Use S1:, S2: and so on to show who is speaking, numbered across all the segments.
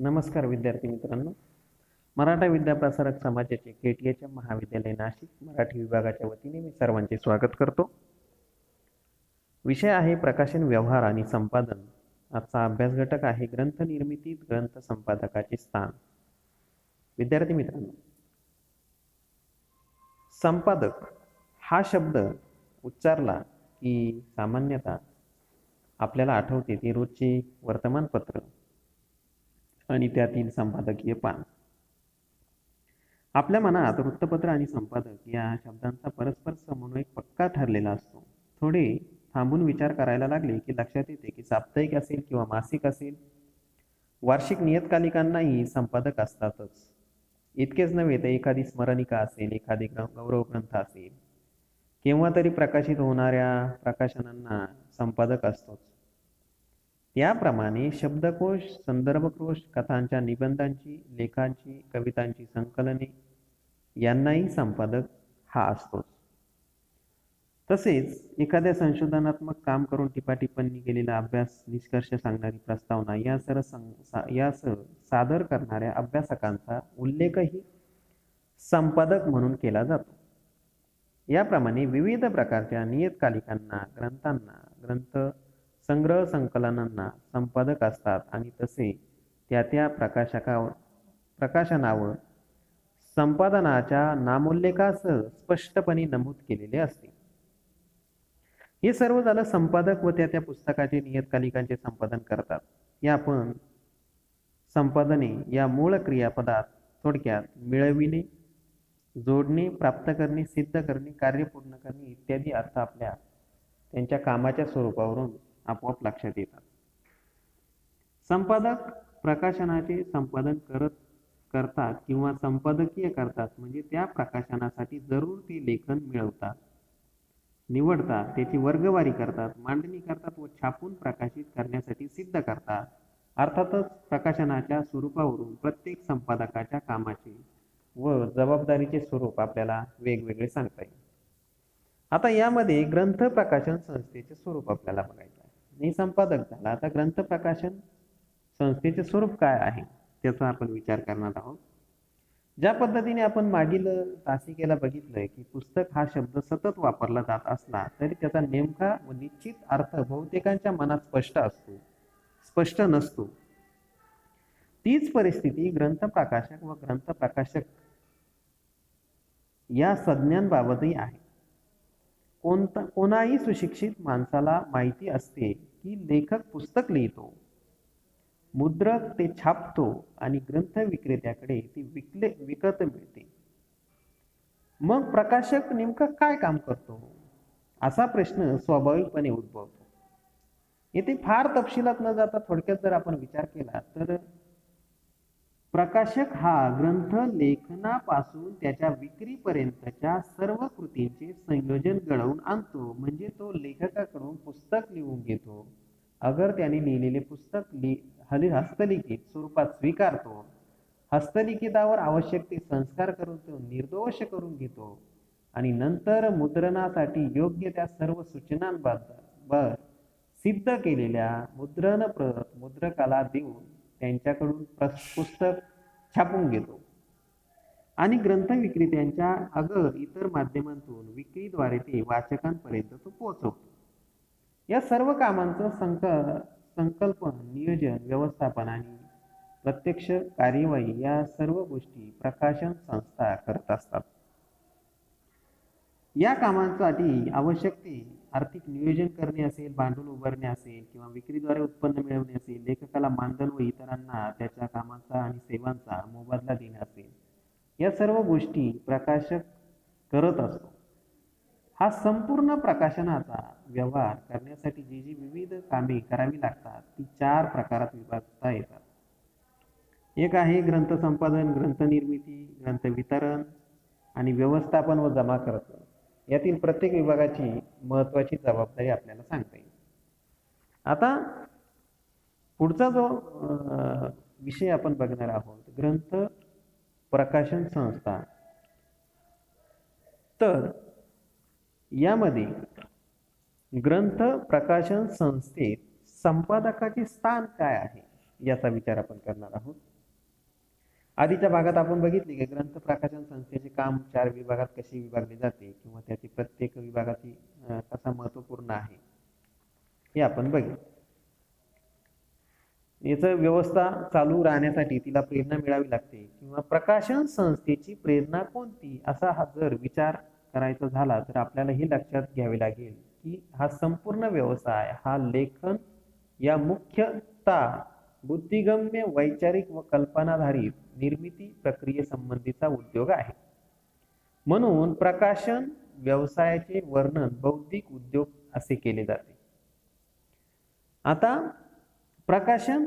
S1: नमस्कार विद्यार्थी मित्रांनो. मराठा विद्याप्रसारक समाजाचे KTH महाविद्यालय नाशिक मराठी विभागाच्या वतीने मी सर्वांचे स्वागत करतो. विषय आहे प्रकाशन व्यवहार आणि संपादन. आजचा अभ्यास घटक आहे ग्रंथ निर्मितीत ग्रंथ संपादकाचे स्थान. विद्यार्थी मित्रांनो, संपादक हा शब्द उच्चारला की सामान्यतः आपल्याला आठवते ते रोजचे वर्तमानपत्र आणि त्यातील संपादकीय पान. आपल्या मनात वृत्तपत्र आणि संपादक या शब्दांचा परस्पर समन्वय पक्का ठरलेला असतो. थोडे थांबून विचार करायला लागले की लक्षात येते की साप्ताहिक असेल किंवा मासिक असेल, वार्षिक नियतकालिकांनाही संपादक असतातच. इतकेच नव्हे तर एखादी स्मरणिका असेल, एखादी गौरव ग्रंथ असेल, केव्हा तरी प्रकाशित होणाऱ्या प्रकाशनांना संपादक असतोच. त्याप्रमाणे शब्दकोश, संदर्भकोश, कथांच्या निबंधांची, लेखांची, कवितांची संकलने यांनाही संपादक हा असतोच. तसेच एखाद्या संशोधनात्मक काम करून टिप्पणी केलेला अभ्यास, निष्कर्ष सांगणारी प्रस्तावना यासह सादर करणाऱ्या अभ्यासकांचा उल्लेखही संपादक म्हणून केला जातो. याप्रमाणे विविध प्रकारच्या नियतकालिकांना, ग्रंथांना, ग्रंथ संग्रह संकलनांना संपादक असतात आणि तसे त्या प्रकाशनावर संपादनाच्या नामोल्लेखासह स्पष्टपणे नमूद केलेले असते. हे सर्व झालं संपादक व त्या पुस्तकाचे नियतकालिकांचे संपादन करतात. या आपण संपादने या मूळ क्रियापदात थोडक्यात मिळविणे, जोडणे, प्राप्त करणे, सिद्ध करणे, कार्य पूर्ण करणे इत्यादी अर्थ आपल्या त्यांच्या कामाच्या स्वरूपावरून आपोआप लक्षात येतात. संपादक प्रकाशनाचे संपादन करतात किंवा संपादकीय करतात, म्हणजे त्या प्रकाशनासाठी जरूर ते लेखन मिळवतात, निवडतात, त्याची वर्गवारी करतात, मांडणी करतात व छापून प्रकाशित करण्यासाठी सिद्ध करतात. अर्थातच प्रकाशनाच्या स्वरूपावरून प्रत्येक संपादकाच्या कामाचे व जबाबदारीचे स्वरूप आपल्याला वेगवेगळे सांगता येईल. आता यामध्ये ग्रंथ प्रकाशन संस्थेचे स्वरूप आपल्याला बघायचं आहे. मी संपादक झाला, आता ग्रंथ प्रकाशन संस्थेचे स्वरूप काय आहे त्याचा आपण विचार करणार आहोत. ज्या पद्धतीने आपण मागील तासिकेला बघितलंय की पुस्तक हा शब्द सतत वापरला जात असला तरी त्याचा नेमका व निश्चित अर्थ बहुतेकांच्या मनात स्पष्ट नसतो. तीच परिस्थिती ग्रंथ प्रकाशक व ग्रंथ प्रकाशक या संज्ञांबाबतही आहे. कोणाही सुशिक्षित माणसाला माहिती असते की लेखक पुस्तक लिहितो, मुद्रक ते छापतो आणि ग्रंथ विक्रेत्याकडे ती विकत मिळते. मग प्रकाशक नेमकं काय काम करतो, असा प्रश्न स्वाभाविकपणे उद्भवतो. येथे फार तपशिलात न जाता थोडक्यात जर आपण विचार केला तर प्रकाशक हा ग्रंथ लेखनापासून त्याच्या विक्रीपर्यंतच्या सर्व कृतींचे संयोजन घडवून आणतो. म्हणजे तो लेखकाकडून पुस्तक लिहून घेतो, अगर त्याने लिहिलेले पुस्तक हस्तलिखित स्वरूपात स्वीकारतो, हस्तलिखितावर आवश्यक ते संस्कार करून तो निर्दोष करून घेतो आणि नंतर मुद्रणासाठी योग्य त्या सर्व सूचनांबद्दल सिद्ध केलेल्या मुद्रण प्रत मुद्रकाला देऊन त्यांच्याकडून पुस्तक छापून घेतो आणि ग्रंथ विक्रेत्यांच्या अगर इतर माध्यमांतून विक्रीद्वारे ते वाचकांपर्यंत तो पोहोचवतो. या सर्व कामांचं संकल्पन, नियोजन, व्यवस्थापन आणि प्रत्यक्ष कार्यवाही या सर्व गोष्टी प्रकाशन संस्था करत असतात. या कामांसाठी आवश्यक ते आर्थिक नियोजन करणे असेल, भांडवल उभारणे असेल किंवा विक्रीद्वारे उत्पन्न मिळवणे असेल, लेखकाला मानधन व इतरांना त्याच्या कामाचा आणि सेवांचा मोबदला देणे असेल, या सर्व गोष्टी प्रकाशक करत असतो. हा संपूर्ण प्रकाशनाचा व्यवहार करण्यासाठी जी विविध कामे करावी लागतात ती 4 प्रकारात विभागता येतात. एक आहे ग्रंथ संपादन, ग्रंथ निर्मिती, ग्रंथ वितरण आणि व्यवस्थापन व जमा खर्च. यातील प्रत्येक विभागाची महत्वाची जबाबदारी आपल्याला सांगता येईल. आता पुढचा जो विषय आपण बघणार आहोत, ग्रंथ प्रकाशन संस्था. तर यामध्ये ग्रंथ प्रकाशन संस्थेत संपादकाचे स्थान काय आहे याचा विचार आपण करणार आहोत. आधीच्या भागात आपण बघितले की ग्रंथ प्रकाशन संस्थेचे काम 4 विभागात कसे विभागले जाते किंवा त्याची प्रत्येक विभागाची कसा महत्वपूर्ण आहे हे आपण बघितले. याचं व्यवस्था चालू राहण्यासाठी तिला प्रेरणा मिळावी लागते किंवा प्रकाशन संस्थेची प्रेरणा कोणती असा हा जर विचार करायचा झाला तर आपल्याला हे लक्षात घ्यावे लागेल की हा संपूर्ण व्यवसाय हा लेखन या मुख्यतः बुद्धिगम्य वैचारिक व कल्पनाधारित निर्मिती प्रक्रियेसंबंधीचा उद्योग आहे. म्हणून प्रकाशन व्यवसायाचे वर्णन बौद्धिक उद्योग असे केले जाते. आता प्रकाशन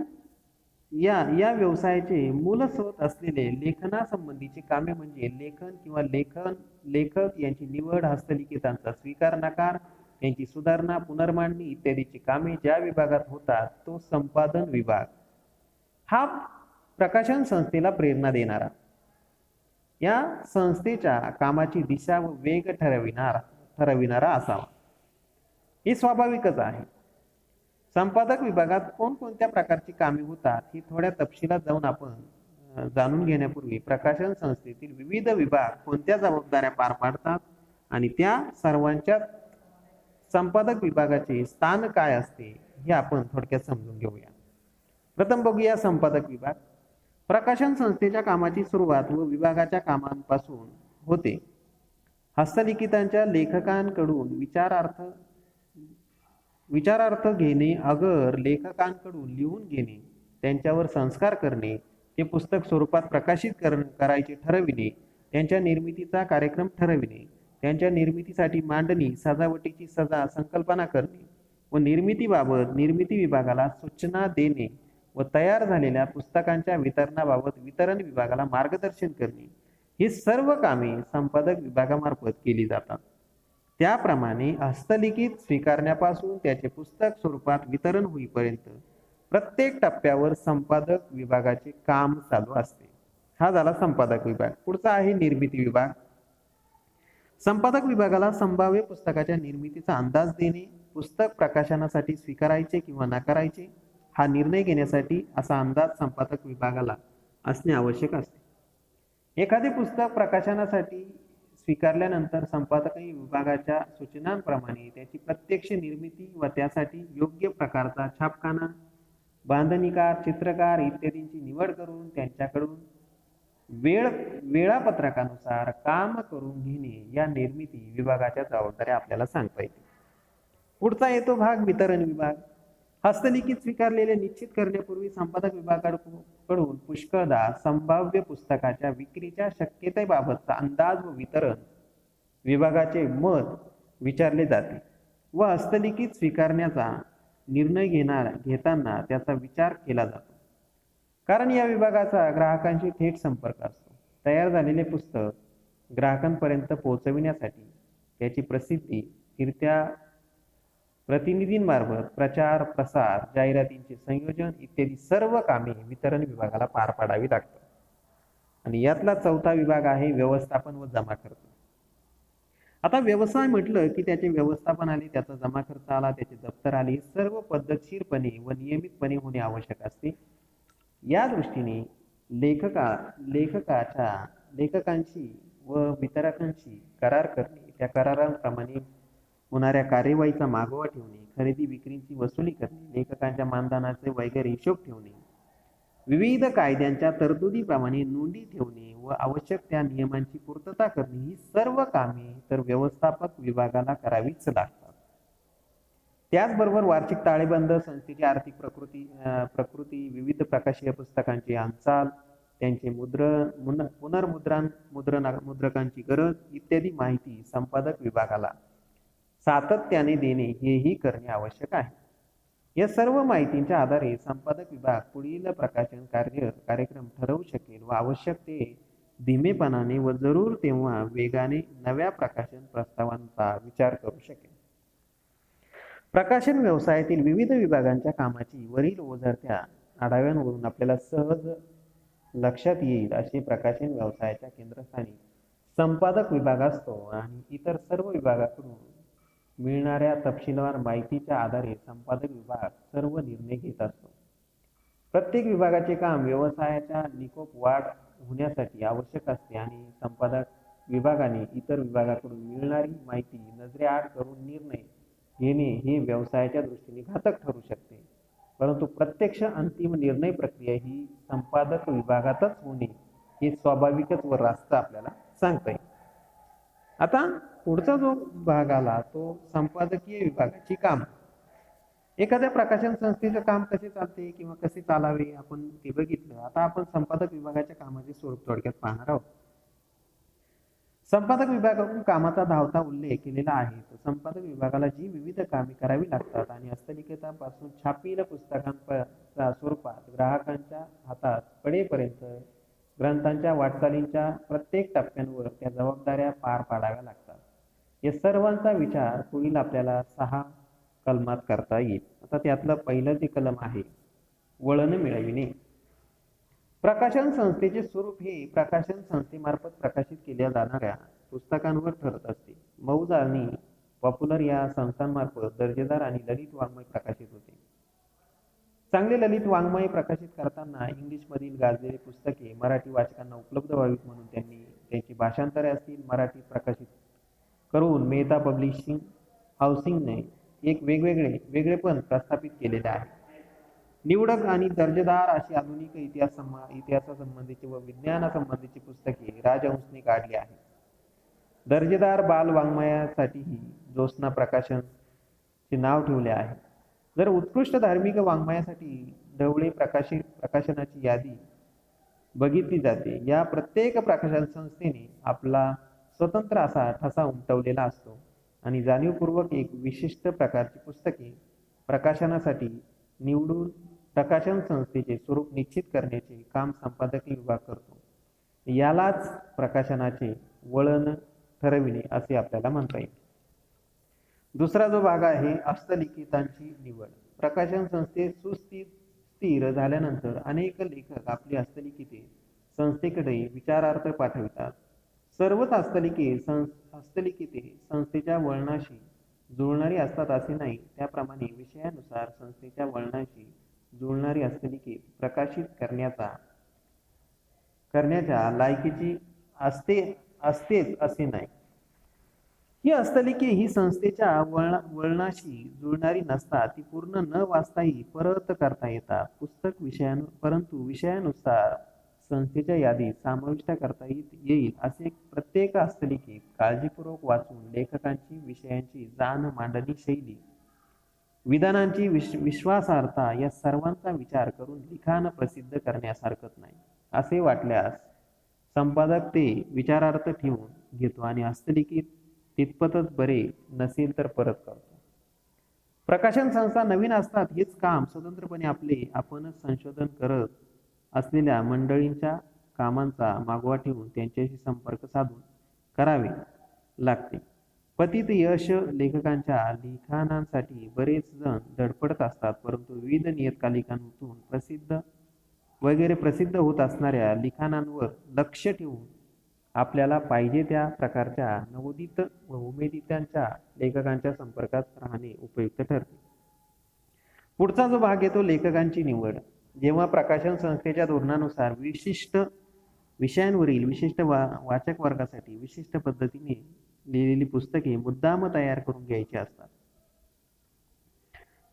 S1: या व्यवसायाचे मूलस्रोत असलेले लेखनासंबंधीचे कामे म्हणजे लेखन किंवा लेखक यांची निवड, हस्तलिखितांचा स्वीकार नकार, यांची सुधारणा, पुनर्मांडणी इत्यादीची कामे ज्या विभागात होतात तो संपादन विभाग हा प्रकाशन संस्थेला प्रेरणा देणारा, या संस्थेच्या कामाची दिशा व वेग ठरविणारा असावा. हे स्वाभाविकच आहे. संपादक विभागात कोणकोणत्या प्रकारची कामे होतात ही थोड्या तपशिलात जाऊन आपण जाणून घेण्यापूर्वी प्रकाशन संस्थेतील विविध विभाग कोणत्या जबाबदाऱ्या पार पाडतात आणि त्या सर्वांच्या संपादक विभागाचे स्थान काय असते हे आपण थोडक्यात समजून घेऊया. प्रथम बघूया संपादक विभाग. प्रकाशन संस्थेच्या कामाची सुरुवात व विभागाच्या कामांपासून होते. हस्तलिखितांच्या लेखकांकडून विचारार्थ घेणे, अगर लेखकांकडून लिहून घेणे, त्यांच्यावर संस्कार करणे, ते पुस्तक स्वरूपात प्रकाशित करायचे ठरविणे, त्यांच्या निर्मितीचा कार्यक्रम ठरविणे, त्यांच्या निर्मितीसाठी मांडणी, सजावटीची संकल्पना करणे व निर्मितीबाबत निर्मिती विभागाला सूचना देणे व तयार झालेल्या पुस्तकांच्या वितरणाबाबत वितरण विभागाला मार्गदर्शन करणे ही सर्व कामे संपादक विभागामार्फत केली जातात. त्याप्रमाणे हस्तलिखित स्वीकारण्यापासून त्याचे पुस्तक स्वरूपात वितरण होईपर्यंत प्रत्येक टप्प्यावर संपादक विभागाचे काम चालू असते. हा झाला संपादक विभाग. पुढचा आहे निर्मिती विभाग. संपादक विभागाला संभाव्य पुस्तकाच्या निर्मितीचा अंदाज देणे, पुस्तक प्रकाशनासाठी स्वीकारायचे किंवा नाकारायचे हा निर्णय घेण्यासाठी असा अंदाज संपादक विभागाला असणे आवश्यक असते. एखादे पुस्तक प्रकाशनासाठी स्वीकारल्यानंतर संपादक विभागाच्या सूचनांप्रमाणे त्याची प्रत्यक्ष निर्मिती व त्यासाठी योग्य प्रकारचा छापखाना, बांधणीकार, चित्रकार इत्यादींची निवड करून त्यांच्याकडून वेळापत्रकानुसार काम करून घेणे या निर्मिती विभागाच्या जबाबदाऱ्या आपल्याला सांगता येते. पुढचा येतो भाग वितरण विभाग. हस्तलिखित स्वीकारलेले निश्चित करण्यापूर्वी संपादक विभागाकडून पुष्कळदा संभाव्य पुस्तकाच्या विक्रीच्या शक्यतेबाबतचा अंदाज व वितरण विभागाचे मत विचारले जाते व हस्तलिखित स्वीकारण्याचा निर्णय घेताना त्याचा विचार केला जातो. कारण या विभागाचा ग्राहकांशी थेट संपर्क असतो. तयार झालेले पुस्तक ग्राहकांपर्यंत पोहोचविण्यासाठी त्याची प्रसिद्धी, फिरत्या प्रतिनिधींमार्फत प्रचार, प्रसार, जाहिरातींचे संयोजन इत्यादी सर्व कामे वितरण विभागाला पार पाडावी लागतात. आणि यातला चौथा विभाग आहे व्यवस्थापन व जमा खर्च. आता व्यवसाय म्हटलं की त्याचे व्यवस्थापन आले, त्याचा जमा खर्च आला, त्याचे दप्तर आले, सर्व पद्धतशीरपणे व नियमितपणे होणे आवश्यक असते. या दृष्टीने लेखकांशी व वितरकांशी करार करणे, त्या करारांप्रमाणे होणाऱ्या कार्यवाहीचा मागोवा ठेवणे, खरेदी विक्रीची वसुली करणे, लेखकांच्या मानधनाचे वगैरे हिशोब ठेवणे, विविध कायद्यांच्या तरतुदीप्रमाणे नोंदी ठेवणे व आवश्यक त्या नियमांची पूर्तता करणे ही सर्व कामे तर व्यवस्थापक विभागाला करावीच लागतात. त्याचबरोबर वार्षिक ताळेबंद, संस्थेची आर्थिक प्रकृती, विविध प्रकाशीय पुस्तकांची हालचाल, त्यांचे मुद्रकांची गरज इत्यादी माहिती संपादक विभागाला सातत्याने देणे हेही करणे आवश्यक आहे. या सर्व माहितींच्या आधारे संपादक विभाग पुढील प्रकाशन कार्यक्रम ठरवू शकेल व आवश्यक ते धीमेपणाने व जरूर तेव्हा वेगाने नव्या प्रकाशन प्रस्तावांचा विचार करू शकेल. प्रकाशन व्यवसायातील विविध विभागांच्या कामाची वरील ओझरत्या आढाव्यांवरून आपल्याला सहज लक्षात येईल असे प्रकाशन व्यवसायाच्या केंद्रस्थानी संपादक विभाग असतो आणि इतर सर्व विभागाकडून मिळणाऱ्या तपशीलवार माहितीच्या आधारे संपादक विभाग सर्व निर्णय घेत असतो. प्रत्येक विभागाचे काम व्यवसायाच्या निकोप वाढ होण्यासाठी आवश्यक असते आणि संपादक विभागाने इतर विभागाकडून मिळणारी माहिती नजरेआड करून निर्णय घेणे हे व्यवसायाच्या दृष्टीने घातक ठरू शकते. परंतु प्रत्यक्ष अंतिम निर्णय प्रक्रिया ही संपादक विभागातच होणे हे स्वाभाविकच व रास्त आपल्याला सांगता येईल. आता पुढचा जो भाग आला तो संपादकीय विभागाची काम. एखाद्या प्रकाशन संस्थेचं काम कसे चालते किंवा कसे चालावे आपण ते बघितलं. आता आपण संपादक विभागाच्या कामाचे स्वरूप थोडक्यात पाहणार आहोत. संपादक विभागाकडून कामाचा धावता उल्लेख केलेला आहे. तर संपादक विभागाला जी विविध कामे करावी लागतात आणि हस्तलिखितापासून छापील पुस्तकांच्या स्वरूपात ग्राहकांच्या हातात पडेपर्यंत ग्रंथांच्या वाटचालींच्या प्रत्येक टप्प्यांवर त्या जबाबदाऱ्या पार पाडाव्या लागतात. या सर्वांचा विचार पुढील आपल्याला 6 कलमात करता येईल. आता त्यातलं पहिलं जे कलम आहे वळण मिळविणे. प्रकाशन संस्थेचे स्वरूप हे प्रकाशन संस्थेमार्फत प्रकाशित केल्या जाणाऱ्या पुस्तकांवर ठरत असते. मौज आणि पॉप्युलर या संस्थांमार्फत दर्जेदार आणि ललित वाङ्मय प्रकाशित होते. चांगले ललित वाङ्मय प्रकाशित करताना इंग्लिशमधील गाजलेली पुस्तके मराठी वाचकांना उपलब्ध व्हावीत म्हणून त्यांनी त्यांची भाषांतरे असतील मराठीत प्रकाशित करून मेहता पब्लिशिंग हाऊसिंगने एक वेगळेपण प्रस्थापित केलेले आहे. निवडक आणि दर्जेदार अशी आधुनिक इतिहासासंबंधीची व विज्ञानासंबंधीची पुस्तके राजहंसने काढली आहेत. दर्जेदार बाल वाङ्मयासाठीही ज्योत्स्ना प्रकाशनचे नाव ठेवले आहे. जर उत्कृष्ट धार्मिक वाङ्मयासाठी ढवळे प्रकाशनाची यादी बघितली जाते. या प्रत्येक प्रकाशन संस्थेने आपला स्वतंत्र असा ठसा उमटवलेला असतो आणि जाणीवपूर्वक एक विशिष्ट प्रकारची पुस्तके प्रकाशनासाठी निवडून प्रकाशन संस्थेचे स्वरूप निश्चित करण्याचे काम संपादकीय विभाग करतो. यालाच प्रकाशनाचे वळण ठरविणे असे आपल्याला म्हणता येईल. दुसरा जो भाग आहे हस्तलिखितांची निवड. प्रकाशन संस्थेत सुस्थिर झाल्यानंतर अनेक लेखक आपली हस्तलिखिते संस्थेकडे विचारार्थ पाठवितात. सर्वच हस्तलिखिते संस्थेच्या वळणाशी जुळणारी असतात असे नाही. त्याप्रमाणे विषयानुसार संस्थेच्या वळणाशी जुळणारी हस्तलिखित प्रकाशित करण्याच्या लायकीची असतेच असे नाही. ही हस्तलिखिते ही संस्थेच्या वळणाशी जुळणारी नसतात. ती पूर्ण न वाचताही परत करता येतात. परंतु विषयानुसार संस्थेच्या यादीत समाविष्ट करता येईल असे प्रत्येक हस्तलिखित काळजीपूर्वक वाचून लेखकांची विषयांची जाण मांडणी शैली विधानांची विश्वासार्हता या सर्वांचा विचार करून लिखाण प्रसिद्ध करण्यास हरकत नाही. असे वाटल्यास संपादक ते विचारार्थ ठेवून घेतो आणि हस्तलिखित तितपतच बरे नसेल तर परत करतो. प्रकाशन संस्था नवीन असतात. हेच काम स्वतंत्रपणे आपणच संशोधन करत असलेल्या मंडळींच्या कामांचा मागोवा ठेवून त्यांच्याशी संपर्क साधून करावे लागते. पतित यश लेखकांच्या लिखाणांसाठी बरेच जण धडपडत असतात. परंतु विविध नियतकालिकांतून प्रसिद्ध होत असणाऱ्या लिखाणांवर लक्ष ठेवून आपल्याला पाहिजे त्या प्रकारच्या नवोदित व उमेदितांच्या लेखकांच्या संपर्कात राहणे उपयुक्त ठरते. पुढचा जो भाग येतो लेखकांची निवड. जेव्हा प्रकाशन संस्थेच्या धोरणानुसार विशिष्ट विषयांवरील विशिष्ट वाचक वर्गासाठी विशिष्ट पद्धतीने लिहिलेली पुस्तके मुद्दाम तयार करून घ्यायची असतात,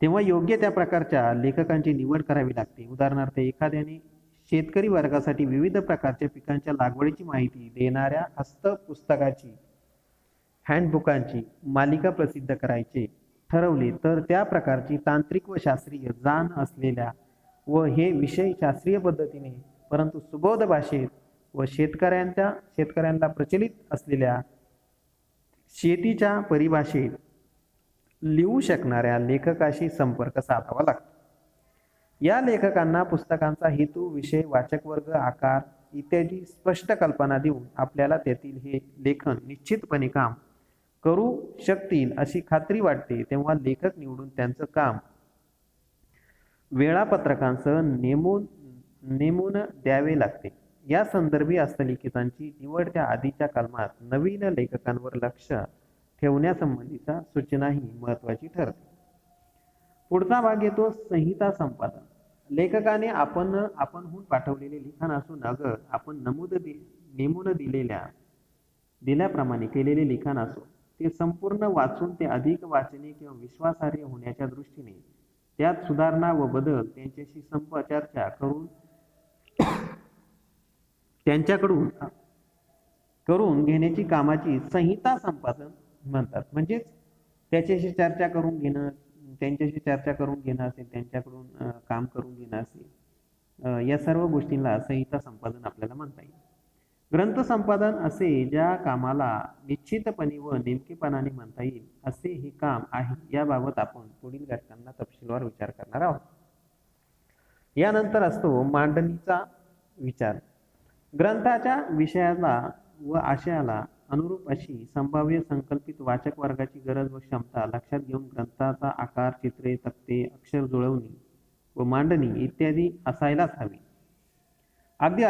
S1: तेव्हा योग्य त्या प्रकारच्या लेखकांची निवड करावी लागते. उदाहरणार्थ एखाद्याने शेतकरी वर्गासाठी विविध प्रकारच्या पिकांच्या लागवडीची माहिती देणाऱ्या हस्तपुस्तकाची हँडबुकांची मालिका प्रसिद्ध करायचे ठरवले तर त्या प्रकारची तांत्रिक व शास्त्रीय जाण असलेल्या व हे विषय शास्त्रीय पद्धतीने परंतु सुबोध भाषेत व शेतकऱ्यांना प्रचलित असलेल्या शेतीच्या परिभाषेत लिहू शकणाऱ्या लेखकाशी संपर्क साधावा लागतो. या लेखकांना पुस्तकांचा हेतू, विषय, वाचक वर्ग, आकार इत्यादी स्पष्ट कल्पना देऊन आपल्याला त्यातील हे लेखन निश्चितपणे काम करू शकतील अशी खात्री वाटते तेव्हा लेखक निवडून त्यांचं काम वेळापत्रकांसह नेमून द्यावे लागते. या संदर्भी हस्तलिखितांची निवड त्या आधीच्या कलमात नवीन लेखकांवर लक्ष ठेवण्यासंबंधीच्या सूचनाही महत्त्वाची ठरते. पुढचा भाग येतो संहिता संपादन. लेखकाने आपणहून पाठवलेले लिखाण असून अगर आपण नेमून दिल्याप्रमाणे केलेले लिखाण असो, ते संपूर्ण वाचून ते अधिक वाचनीय किंवा विश्वासार्ह होण्याच्या दृष्टीने त्यात सुधारणा व बदल त्यांच्याशी चर्चा करून त्यांच्याकडून करून घेण्याची कामाची संहिता संपादन म्हणतात. म्हणजेच त्यांच्याशी चर्चा करून घेणं असेल, त्यांच्याकडून काम करून घेणं असेल, या सर्व गोष्टींना संहिता संपादन आपल्याला म्हणता येईल. ग्रंथ संपादन असे ज्या कामाला निश्चितपणे व नेमकेपणाने म्हणता येईल असे हे काम आहे, याबाबत आपण पुढील घटकांना तपशीलवार विचार करणार आहोत. यानंतर असतो मांडणीचा विचार. ग्रंथाच्या विषयाला व आशयाला अनुरूप अशी संभाव्य संकल्पित वाचक वर्गाची गरज व क्षमता लक्षात घेऊन ग्रंथाचा आकार, चित्रे, तक्ते, अक्षर जुळवणी व मांडणी इत्यादी असायलाच हवी. अगदी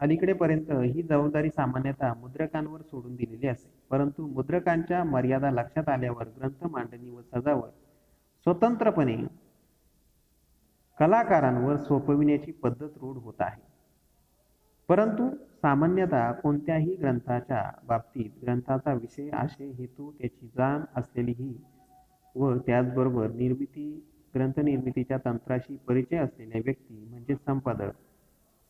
S1: अलीकडेपर्यंत ही जबाबदारी सामान्यतः मुद्रकांवर सोडून दिलेली असे. परंतु मुद्रकांच्या मर्यादा लक्षात आल्यावर ग्रंथ मांडणी व सजावट स्वतंत्रपणे कलाकारांवर सोपविण्याची पद्धत रूढ होत आहे. परंतु सामान्यतः कोणत्याही ग्रंथाच्या बाबतीत ग्रंथाचा विषय, आशय, हेतू, त्याची जाण असलेली ही व त्याचबरोबर ग्रंथ निर्मितीच्या तंत्राशी परिचय असलेल्या व्यक्ती म्हणजे संपादक,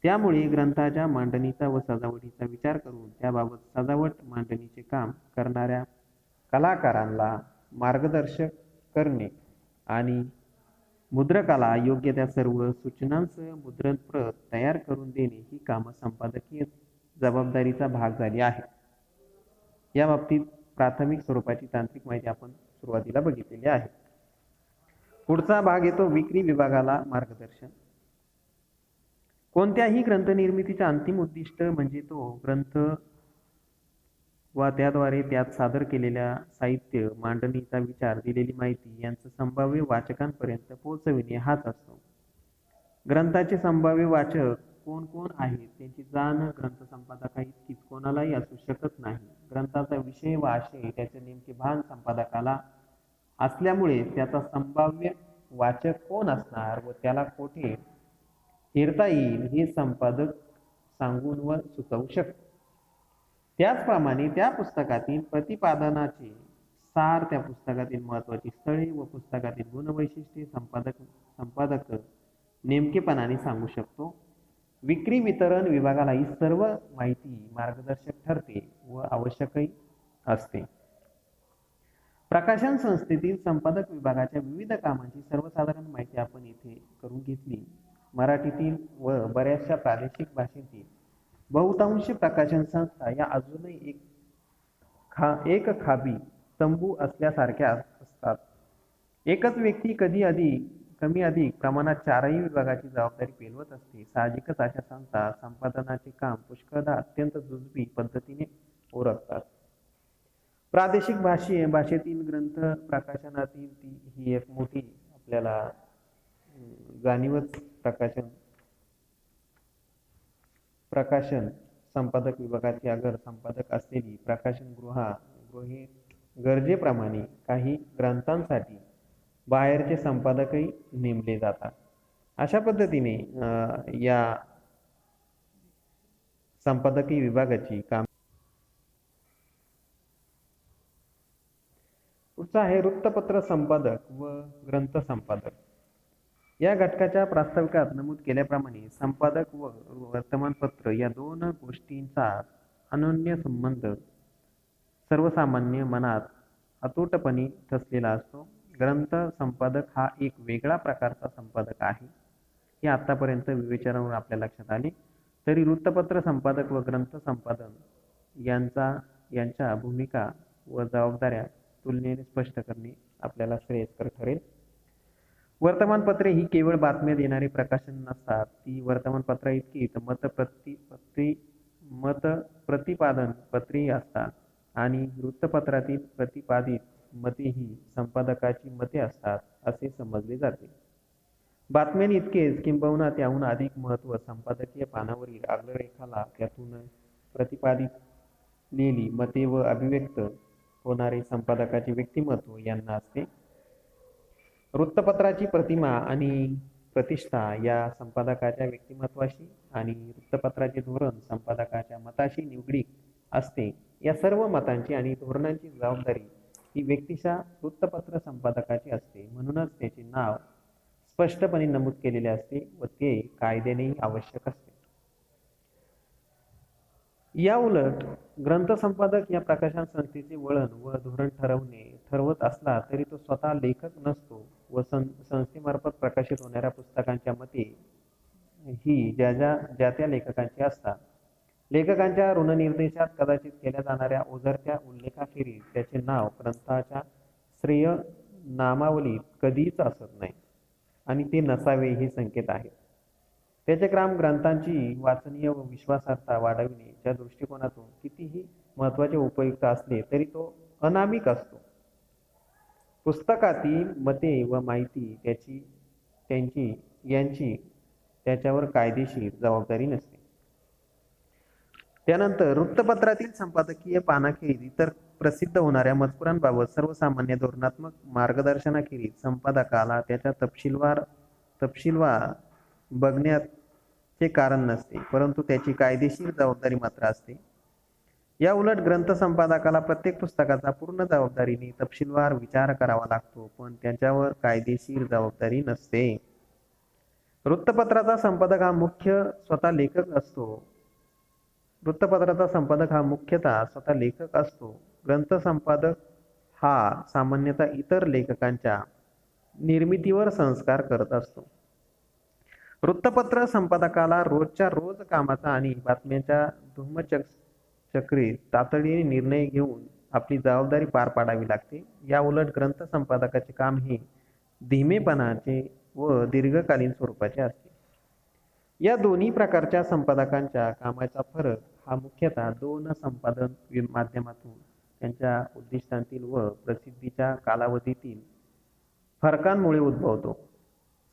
S1: त्यामुळे ग्रंथाच्या मांडणीचा व सजावटीचा विचार करून त्याबाबत सजावट मांडणीचे काम करणाऱ्या कलाकारांना मार्गदर्शक करणे आणि मुद्रकाला योग्य त्या सर्व सूचनांसह मुद्रणप्रत तयार करून देणे ही कामं संपादकीय जबाबदारीचा भाग झाली आहे. या बाबतीत प्राथमिक स्वरूपाची तांत्रिक माहिती आपण सुरुवातीला बघितलेली आहे. पुढचा भाग येतो विक्री विभागाला मार्गदर्शन. कोणत्याही ग्रंथ निर्मितीचा अंतिम उद्दिष्ट म्हणजे तो ग्रंथ व त्याद्वारे त्यात सादर केलेल्या साहित्य, मांडणीचा विचार, दिलेली माहिती यांचं संभाव्य वाचकांपर्यंत पोहोचविणे हाच असतो. ग्रंथाचे संभाव्य वाचक कोण कोण आहेत त्यांची जाण ग्रंथ संपादकाइतकीच कोणालाही असू शकत नाही. ग्रंथाचा विषय व आशय त्याचे नेमके भान संपादकाला असल्यामुळे त्याचा संभाव्य वाचक कोण असणार व त्याला कोठे हेरता येईल हे संपादक सांगून व सुचवू शकतो. त्याचप्रमाणे त्या पुस्तकातील प्रतिपादनाचे सार, त्या पुस्तकातील महत्त्वाची स्थळे व पुस्तकातील गुणवैशिष्ट्ये संपादक नेमकेपणाने सांगू शकतो. विक्री वितरण विभागाला ही सर्व माहिती मार्गदर्शक ठरते व आवश्यकही असते. प्रकाशन संस्थेतील संपादक विभागाच्या विविध कामांची सर्वसाधारण माहिती आपण येथे करून घेतली. मराठीतील व बऱ्याचशा प्रादेशिक भाषेतील बहुतांश प्रकाशन संस्था या अजूनही एक खाबी तंबू असल्यासारख्या असतात. एकच व्यक्ती कमी अधिक प्रमाणात चारही विभागाची जबाबदारी पेलवत असते. साहजिकच अशा संस्था संपादनाचे काम पुष्कळदा अत्यंत जुजबी पद्धतीने ओळखतात. प्रादेशिक भाषेतील ग्रंथ प्रकाशनातील ही एक मोठी आपल्याला जाणीवच प्रकाशन संपादक विभागाची अगर संपादक असलेली प्रकाशन गृहे गरजेप्रमाणे काही ग्रंथांसाठी बाहेरचे संपादकही नेमले जातात. अशा पद्धतीने या संपादकीय विभागाची काम. पुढचा आहे वृत्तपत्र संपादक व ग्रंथ संपादक. या घटकाच्या प्रास्ताविकात नमूद केल्याप्रमाणे संपादक व वर्तमानपत्र या दोन गोष्टींचा अनन्य संबंध सर्वसामान्य मनात अतूटपणे ठसलेला असतो. ग्रंथ संपादक हा एक वेगळा प्रकारचा संपादक आहे हे आतापर्यंत विवेचनावरून आपल्या लक्षात आले. तरी वृत्तपत्र संपादक व ग्रंथ संपादन यांच्या भूमिका व जबाबदाऱ्या तुलनेने स्पष्ट करणे आपल्याला श्रेयस्कर ठरेल. वर्तमानपत्रे ही केवळ बातम्या देणारे प्रकाशन नसतात. ती वर्तमानपत्रा इतकीच मत प्रतिपादन पत्रेही असतात आणि वृत्तपत्रातील प्रतिपादित मते ही संपादकाची मते असतात असे समजले जाते. बातम्यांनी इतकेच किंबहुना त्याहून अधिक महत्त्व संपादकीय पानावरील अग्रलेखाला त्यातून प्रतिपादिलेली मते व अभिव्यक्त होणारे संपादकाचे व्यक्तिमत्व यांना असते. वृत्तपत्राची प्रतिमा आणि प्रतिष्ठा या संपादकाच्या व्यक्तिमत्वाशी आणि वृत्तपत्राचे धोरण संपादकाच्या मताशी निगडीत असते. या सर्व मतांची आणि धोरणांची जबाबदारी ही व्यक्तीच्या वृत्तपत्र संपादकाची असते. म्हणूनच त्याचे नाव स्पष्टपणे नमूद केलेले असते व ते कायद्यानेही आवश्यक असते. या उलट ग्रंथसंपादक या प्रकाशन संस्थेचे वळण व धोरण ठरवत असला तरी तो स्वतः लेखक नसतो व संस्थेमार्फत प्रकाशित होणाऱ्या पुस्तकांच्या मते ही ज्या त्या लेखकांची असतात. लेखकांच्या ऋणनिर्देशात कदाचित केल्या जाणाऱ्या ओझरत्या उल्लेखाखेरीज त्याचे नाव ग्रंथाच्या श्रेय नामावलीत कधीच असत नाही आणि ते नसावे हे संकेत आहेत. त्याचे काम ग्रंथांची वाचनीय व विश्वासार्हता वाढविण्याच्या दृष्टिकोनातून कितीही महत्त्वाचे उपयुक्त असले तरी तो अनामिक असतो. पुस्तकातील मते व माहिती यांची त्याच्यावर कायदेशीर जबाबदारी नसते. त्यानंतर वृत्तपत्रातील संपादकीय पानाखेरीज इतर प्रसिद्ध होणाऱ्या मजकुरांबाबत सर्वसामान्य धोरणात्मक मार्गदर्शनाखेरीज संपादकाला त्याच्या तपशीलवार बघण्याचे कारण नसते, परंतु त्याची कायदेशीर जबाबदारी मात्र असते. या उलट ग्रंथसंपादकाला प्रत्येक पुस्तकाचा पूर्ण जबाबदारीने तपशीलवार विचार करावा लागतो, पण त्याच्यावर कायदेशीर जबाबदारी नसते. वृत्तपत्राचा संपादक हा मुख्यतः स्वतः लेखक असतो. ग्रंथसंपादक हा सामान्यतः इतर लेखकांच्या निर्मितीवर संस्कार करत असतो. वृत्तपत्र संपादकाला रोजच्या रोज कामाचा आणि बातम्यांच्या धुमचक्रीत तातडीने निर्णय घेऊन आपली जबाबदारी पार पाडावी लागते. या उलट ग्रंथसंपादकाचे काम हे धीमेपणाचे व दीर्घकालीन स्वरूपाचे असते. या दोन्ही प्रकारच्या संपादकांच्या कामाचा फरक हा मुख्यतः दोन संपादन माध्यमातून त्यांच्या उद्दिष्टांतील व प्रसिद्धीच्या कालावधीतील फरकांमुळे उद्भवतो.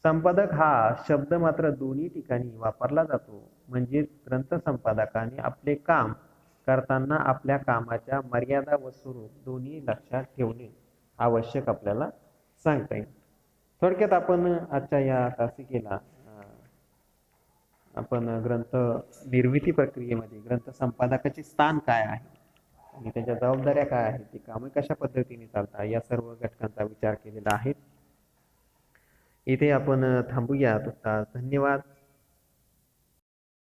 S1: संपादक हा शब्द मात्र दोन्ही ठिकाणी वापरला जातो. म्हणजेच ग्रंथसंपादकाने आपले काम करताना आपल्या कामाच्या मर्यादा व स्वरूप दोन्ही लक्षात ठेवणे आवश्यक आपल्याला सांगता येईल. थोडक्यात आपण आजच्या या तासिकेला आपण ग्रंथ निर्मिती प्रक्रियेमध्ये ग्रंथ संपादकाचे स्थान काय आहे आणि त्याच्या जबाबदाऱ्या काय आहेत, ते कामे कशा पद्धतीने चालतात, या सर्व घटकांचा विचार केलेला आहे. इथे आपण थांबूया. धन्यवाद.